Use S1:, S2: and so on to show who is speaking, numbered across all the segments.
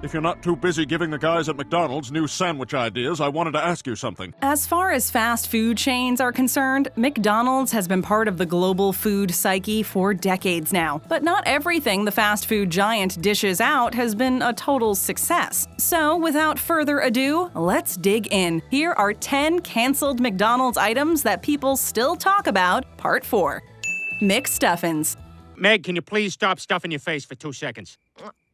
S1: If you're not too busy giving the guys at McDonald's new sandwich ideas, I wanted to ask you something.
S2: As far as fast food chains are concerned, McDonald's has been part of the global food psyche for decades now. But not everything the fast food giant dishes out has been a total success. So, without further ado, let's dig in. Here are 10 canceled McDonald's items that people still talk about, Part 4. McStuffins.
S3: Meg, can you please stop stuffing your face for 2 seconds?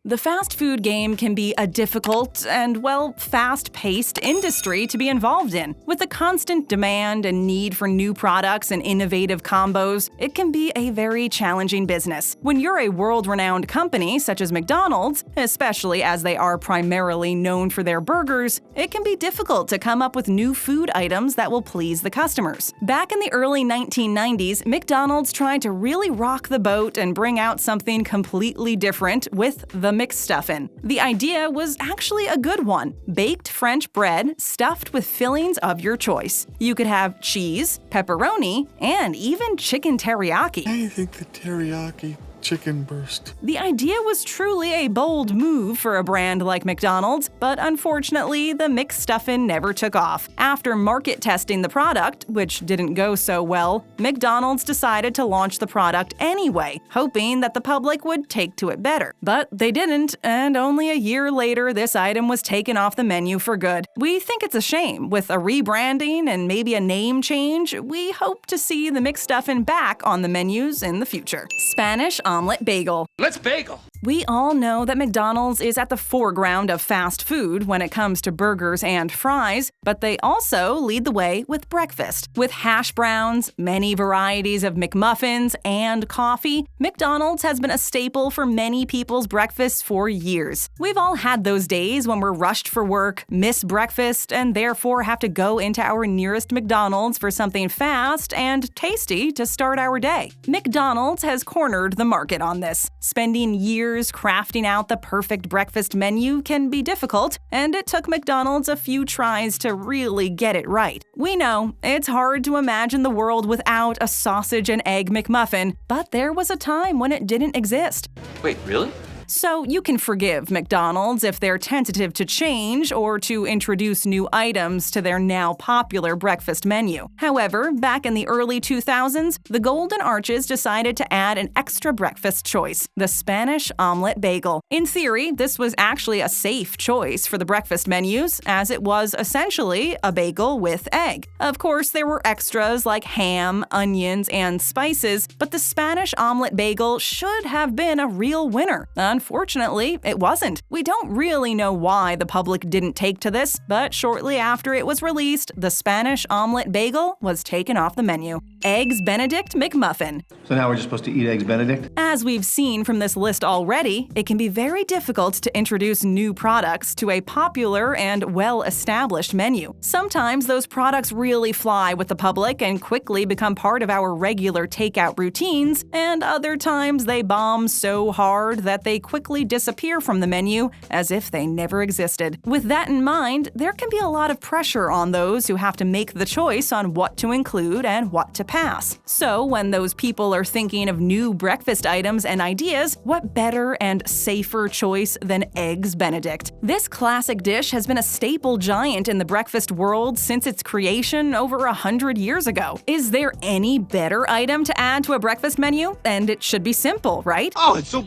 S2: The fast food game can be a difficult and, well, fast-paced industry to be involved in. With the constant demand and need for new products and innovative combos, it can be a very challenging business. When you're a world-renowned company such as McDonald's, especially as they are primarily known for their burgers, it can be difficult to come up with new food items that will please the customers. Back in the early 1990s, McDonald's tried to really rock the boat and bring out something completely different with the McStuffin. The idea was actually a good one. Baked French bread stuffed with fillings of your choice. You could have cheese, pepperoni, and even chicken teriyaki.
S4: I think the teriyaki chicken burst.
S2: The idea was truly a bold move for a brand like McDonald's, but unfortunately, the McStuffin never took off. After market testing the product, which didn't go so well, McDonald's decided to launch the product anyway, hoping that the public would take to it better. But they didn't, and only a year later, this item was taken off the menu for good. We think it's a shame. With a rebranding and maybe a name change, we hope to see the McStuffin back on the menus in the future. Spanish omelet bagel.
S3: Let's bagel!
S2: We all know that McDonald's is at the foreground of fast food when it comes to burgers and fries, but they also lead the way with breakfast. With hash browns, many varieties of McMuffins, and coffee, McDonald's has been a staple for many people's breakfasts for years. We've all had those days when we're rushed for work, miss breakfast, and therefore have to go into our nearest McDonald's for something fast and tasty to start our day. McDonald's has cornered the market on this. Spending years crafting out the perfect breakfast menu can be difficult, and it took McDonald's a few tries to really get it right. We know it's hard to imagine the world without a sausage and egg McMuffin, but there was a time when it didn't exist.
S5: Wait, really?
S2: So you can forgive McDonald's if they're tentative to change or to introduce new items to their now popular breakfast menu. However, back in the early 2000s, the Golden Arches decided to add an extra breakfast choice, the Spanish omelet bagel. In theory, this was actually a safe choice for the breakfast menus, as it was essentially a bagel with egg. Of course, there were extras like ham, onions, and spices, but the Spanish omelet bagel should have been a real winner. Unfortunately, it wasn't. We don't really know why the public didn't take to this, but shortly after it was released, the Spanish omelet bagel was taken off the menu. Eggs Benedict McMuffin.
S6: So now we're just supposed to eat Eggs Benedict?
S2: As we've seen from this list already, it can be very difficult to introduce new products to a popular and well-established menu. Sometimes those products really fly with the public and quickly become part of our regular takeout routines, and other times they bomb so hard that they quickly disappear from the menu as if they never existed. With that in mind, there can be a lot of pressure on those who have to make the choice on what to include and what to pass. So when those people are thinking of new breakfast items and ideas, what better and safer choice than Eggs Benedict? This classic dish has been a staple giant in the breakfast world since its creation over 100 years ago. Is there any better item to add to a breakfast menu? And it should be simple, right?
S4: Oh, it's so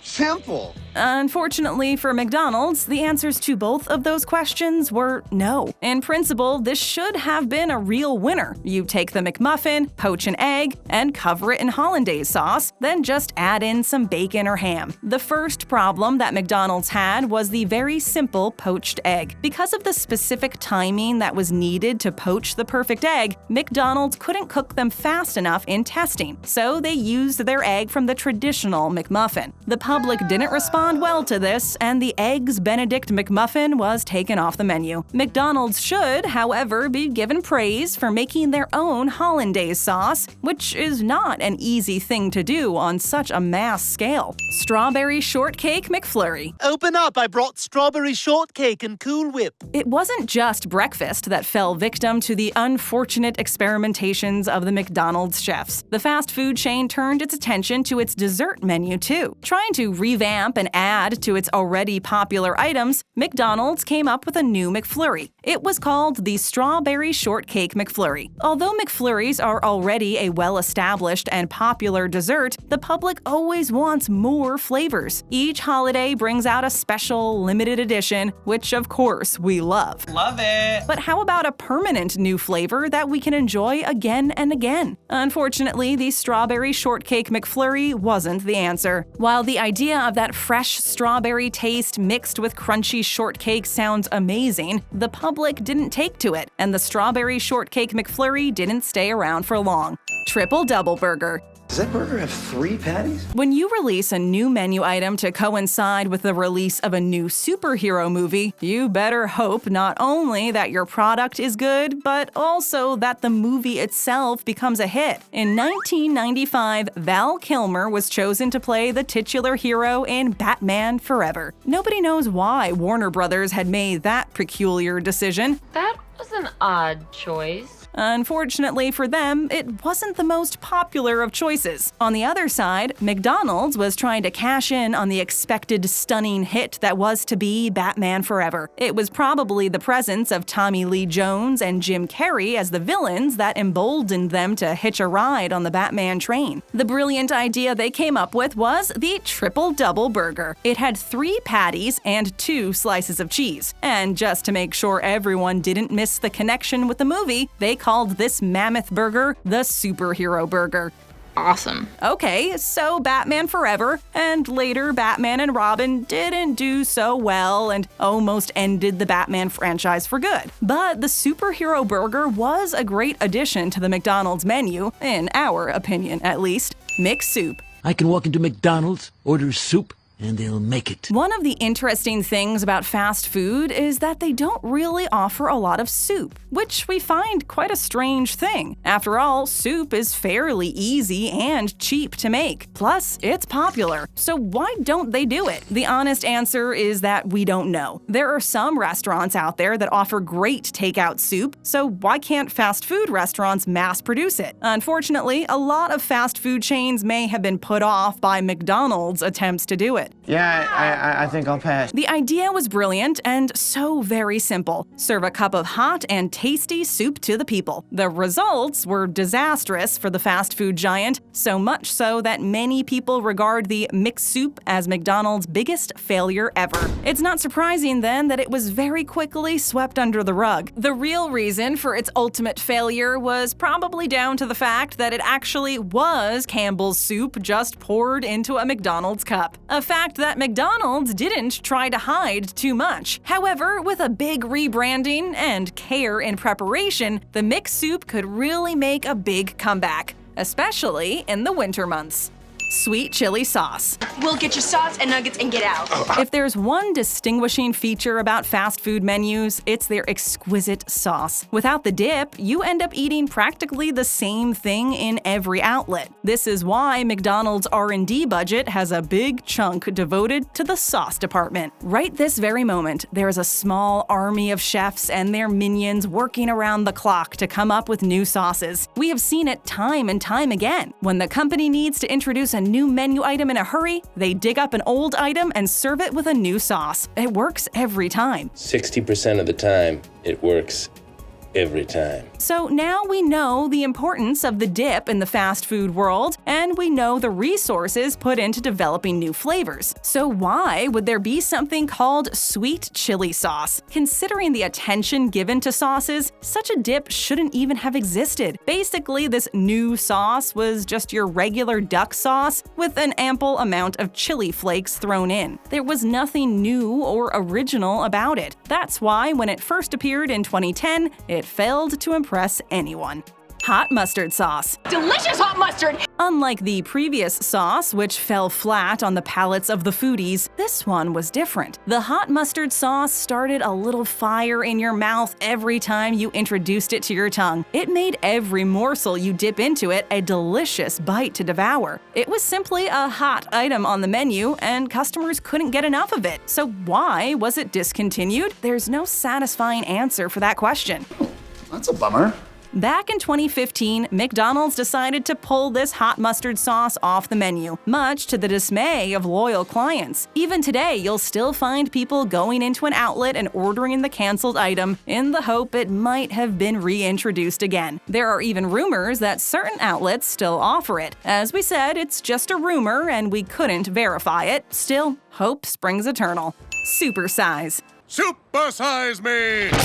S4: simple.
S2: Unfortunately for McDonald's, the answers to both of those questions were no. In principle, this should have been a real winner. You take the McMuffin, poach an egg, and cover it in hollandaise sauce, then just add in some bacon or ham. The first problem that McDonald's had was the very simple poached egg. Because of the specific timing that was needed to poach the perfect egg, McDonald's couldn't cook them fast enough in testing, so they used their egg from the traditional McMuffin. The public didn't respond well to this, and the Eggs Benedict McMuffin was taken off the menu. McDonald's should, however, be given praise for making their own hollandaise sauce, which is not an easy thing to do on such a mass scale. Strawberry Shortcake McFlurry.
S7: Open up, I brought strawberry shortcake and Cool Whip.
S2: It wasn't just breakfast that fell victim to the unfortunate experimentations of the McDonald's chefs. The fast food chain turned its attention to its dessert menu too, trying to revamp and add to its already popular items, McDonald's came up with a new McFlurry. It was called the Strawberry Shortcake McFlurry. Although McFlurries are already a well-established and popular dessert, the public always wants more flavors. Each holiday brings out a special, limited edition, which of course we love.
S5: Love it!
S2: But how about a permanent new flavor that we can enjoy again and again? Unfortunately, the Strawberry Shortcake McFlurry wasn't the answer. While the idea of that fresh strawberry taste mixed with crunchy shortcake sounds amazing, the public didn't take to it, and the Strawberry Shortcake McFlurry didn't stay around for long. Triple Double Burger.
S6: Does that burger have 3 patties?
S2: When you release a new menu item to coincide with the release of a new superhero movie, you better hope not only that your product is good, but also that the movie itself becomes a hit. In 1995, Val Kilmer was chosen to play the titular hero in Batman Forever. Nobody knows why Warner Brothers had made that peculiar decision.
S8: That was an odd choice.
S2: Unfortunately for them, it wasn't the most popular of choices. On the other side, McDonald's was trying to cash in on the expected stunning hit that was to be Batman Forever. It was probably the presence of Tommy Lee Jones and Jim Carrey as the villains that emboldened them to hitch a ride on the Batman train. The brilliant idea they came up with was the Triple Double Burger. It had 3 patties and 2 slices of cheese. And just to make sure everyone didn't miss the connection with the movie, they called this mammoth burger the Superhero Burger.
S8: Awesome.
S2: Okay, so Batman Forever, and later Batman and Robin didn't do so well and almost ended the Batman franchise for good. But the Superhero Burger was a great addition to the McDonald's menu, in our opinion at least. McSoup.
S9: I can walk into McDonald's, order soup, and they'll make it.
S2: One of the interesting things about fast food is that they don't really offer a lot of soup, which we find quite a strange thing. After all, soup is fairly easy and cheap to make. Plus, it's popular. So why don't they do it? The honest answer is that we don't know. There are some restaurants out there that offer great takeout soup, so why can't fast food restaurants mass produce it? Unfortunately, a lot of fast food chains may have been put off by McDonald's attempts to do it.
S5: Yeah, I think I'll pass.
S2: The idea was brilliant and so very simple. Serve a cup of hot and tasty soup to the people. The results were disastrous for the fast food giant, so much so that many people regard the McSoup as McDonald's biggest failure ever. It's not surprising then that it was very quickly swept under the rug. The real reason for its ultimate failure was probably down to the fact that it actually was Campbell's soup just poured into a McDonald's cup. A fact that McDonald's didn't try to hide too much. However, with a big rebranding and care in preparation, the McSoup could really make a big comeback, especially in the winter months. Sweet chili sauce.
S10: We'll get your sauce and nuggets and get out.
S2: If there's one distinguishing feature about fast food menus, it's their exquisite sauce. Without the dip, you end up eating practically the same thing in every outlet. This is why McDonald's R&D budget has a big chunk devoted to the sauce department. Right this very moment, there's a small army of chefs and their minions working around the clock to come up with new sauces. We have seen it time and time again. When the company needs to introduce a new menu item in a hurry, they dig up an old item and serve it with a new sauce. It works every time.
S11: 60% of the time, it works every time.
S2: So now we know the importance of the dip in the fast food world, and we know the resources put into developing new flavors. So why would there be something called sweet chili sauce? Considering the attention given to sauces, such a dip shouldn't even have existed. Basically, this new sauce was just your regular duck sauce with an ample amount of chili flakes thrown in. There was nothing new or original about it. That's why when it first appeared in 2010, it failed to impress anyone. Hot mustard sauce.
S10: Delicious hot mustard!
S2: Unlike the previous sauce, which fell flat on the palates of the foodies, this one was different. The hot mustard sauce started a little fire in your mouth every time you introduced it to your tongue. It made every morsel you dip into it a delicious bite to devour. It was simply a hot item on the menu, and customers couldn't get enough of it. So why was it discontinued? There's no satisfying answer for that question.
S6: That's a bummer.
S2: Back in 2015, McDonald's decided to pull this hot mustard sauce off the menu, much to the dismay of loyal clients. Even today, you'll still find people going into an outlet and ordering the canceled item in the hope it might have been reintroduced again. There are even rumors that certain outlets still offer it. As we said, it's just a rumor and we couldn't verify it. Still, hope springs eternal. Supersize.
S1: Supersize me!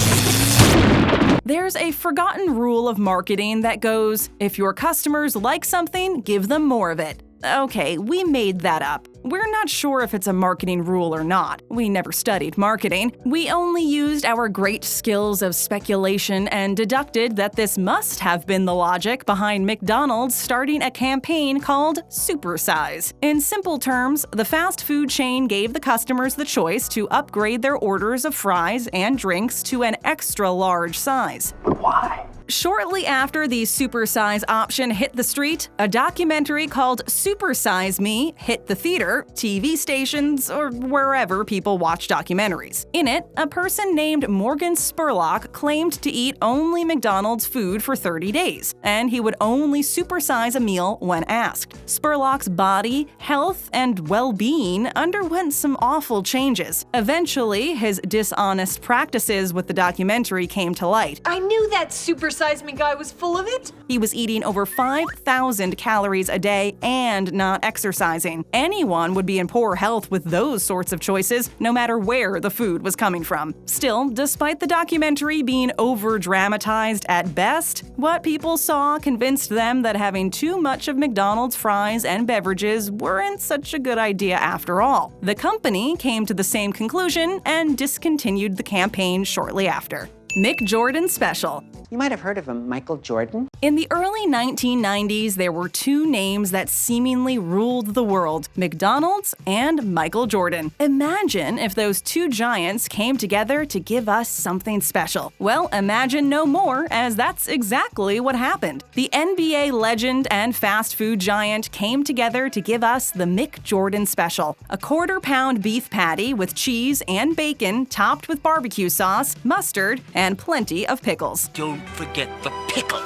S2: There's a forgotten rule of marketing that goes, if your customers like something, give them more of it. Okay, we made that up. We're not sure if it's a marketing rule or not. We never studied marketing. We only used our great skills of speculation and deducted that this must have been the logic behind McDonald's starting a campaign called Supersize. In simple terms, the fast food chain gave the customers the choice to upgrade their orders of fries and drinks to an extra large size.
S6: Why?
S2: Shortly after the Supersize option hit the street, a documentary called Supersize Me hit the theater, TV stations, or wherever people watch documentaries. In it, a person named Morgan Spurlock claimed to eat only McDonald's food for 30 days, and he would only supersize a meal when asked. Spurlock's body, health, and well-being underwent some awful changes. Eventually, his dishonest practices with the documentary came to light.
S10: I knew that Supersize Me guy was full of it.
S2: He was eating over 5,000 calories a day and not exercising. Anyone would be in poor health with those sorts of choices, no matter where the food was coming from. Still, despite the documentary being over-dramatized at best, what people saw convinced them that having too much of McDonald's fries and beverages weren't such a good idea after all. The company came to the same conclusion and discontinued the campaign shortly after. McJordan Special.
S5: You might have heard of him, Michael Jordan.
S2: In the early 1990s, there were two names that seemingly ruled the world: McDonald's and Michael Jordan. Imagine if those two giants came together to give us something special. Well, imagine no more, as that's exactly what happened. The NBA legend and fast food giant came together to give us the McJordan Special, a quarter-pound beef patty with cheese and bacon topped with barbecue sauce, mustard, and plenty of pickles.
S7: Don't forget the pickles.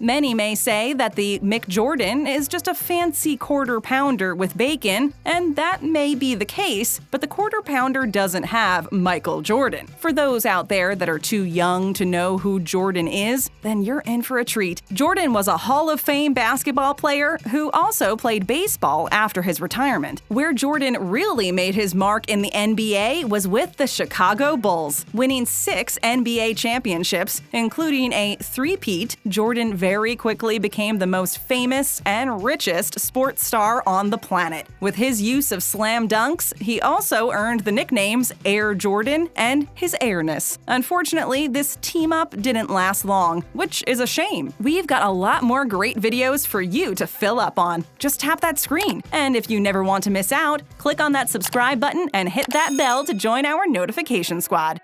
S2: Many may say that the McJordan is just a fancy quarter pounder with bacon, and that may be the case, but the quarter pounder doesn't have Michael Jordan. For those out there that are too young to know who Jordan is, then you're in for a treat. Jordan was a Hall of Fame basketball player who also played baseball after his retirement. Where Jordan really made his mark in the NBA was with the Chicago Bulls, winning 6 NBA championships, including a three-peat. Jordan very quickly became the most famous and richest sports star on the planet. With his use of slam dunks, he also earned the nicknames Air Jordan and his airness. Unfortunately, this team-up didn't last long, which is a shame. We've got a lot more great videos for you to fill up on. Just tap that screen. And if you never want to miss out, click on that subscribe button and hit that bell to join our notification squad.